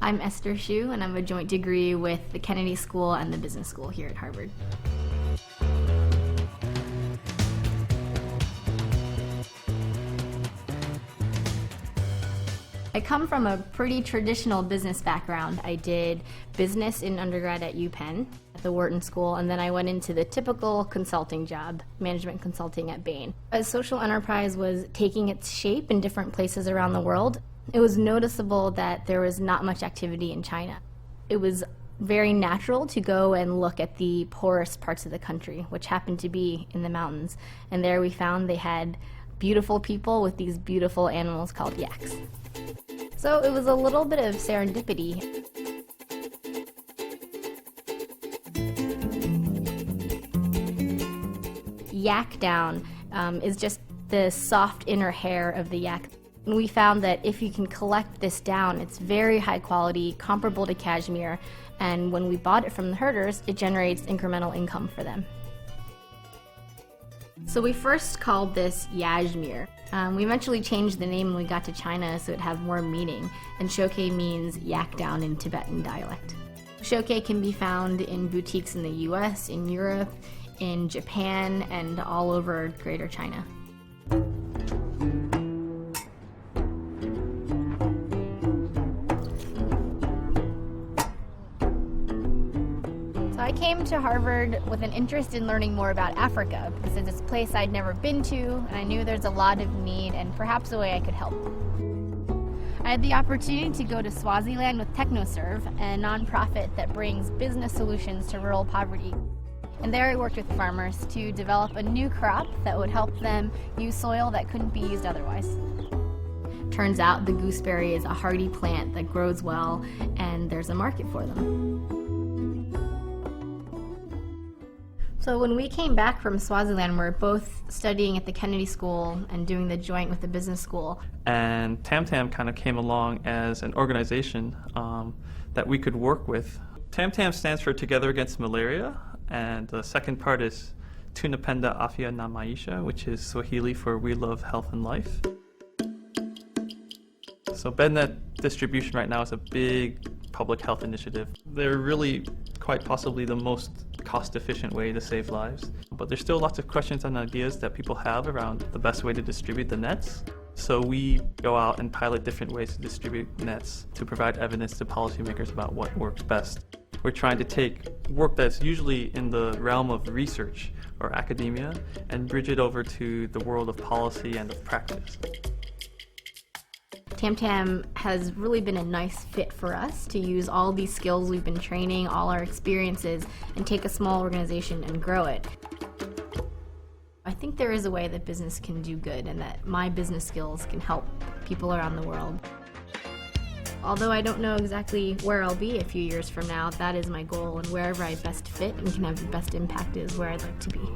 I'm Esther Hsu, and I'm a joint degree with the Kennedy School and the Business School here at Harvard. I come from a pretty traditional business background. I did business in undergrad at UPenn, at the Wharton School, and then I went into the typical consulting job, management consulting at Bain. As social enterprise was taking its shape in different places around the world, it was noticeable that there was not much activity in China. It was very natural to go and look at the poorest parts of the country, which happened to be in the mountains. And there we found they had beautiful people with these beautiful animals called yaks. So it was a little bit of serendipity. Yak down is just the soft inner hair of the yak. And we found that if you can collect this down, it's very high quality, comparable to cashmere, and when we bought it from the herders, it generates incremental income for them. So we first called this yashmere. We eventually changed the name when we got to China so it had more meaning, and shoke means yak down in Tibetan dialect. Shoke can be found in boutiques in the US, in Europe, in Japan, and all over Greater China. I came to Harvard with an interest in learning more about Africa because it's a place I'd never been to, and I knew there's a lot of need and perhaps a way I could help. I had the opportunity to go to Swaziland with TechnoServe, a nonprofit that brings business solutions to rural poverty. And there I worked with farmers to develop a new crop that would help them use soil that couldn't be used otherwise. Turns out the gooseberry is a hardy plant that grows well, and there's a market for them. So when we came back from Swaziland, we were both studying at the Kennedy School and doing the joint with the business school. And TamTam kind of came along as an organization that we could work with. TamTam stands for Together Against Malaria, and the second part is Tunapenda Afya na Maisha, which is Swahili for We Love Health and Life. So BedNet distribution right now is a big public health initiative. They're really quite possibly the most cost-efficient way to save lives. But there's still lots of questions and ideas that people have around the best way to distribute the nets. So we go out and pilot different ways to distribute nets to provide evidence to policymakers about what works best. We're trying to take work that's usually in the realm of research or academia and bridge it over to the world of policy and of practice. TamTam has really been a nice fit for us to use all these skills we've been training, all our experiences, and take a small organization and grow it. I think there is a way that business can do good and that my business skills can help people around the world. Although I don't know exactly where I'll be a few years from now, that is my goal, and wherever I best fit and can have the best impact is where I'd like to be.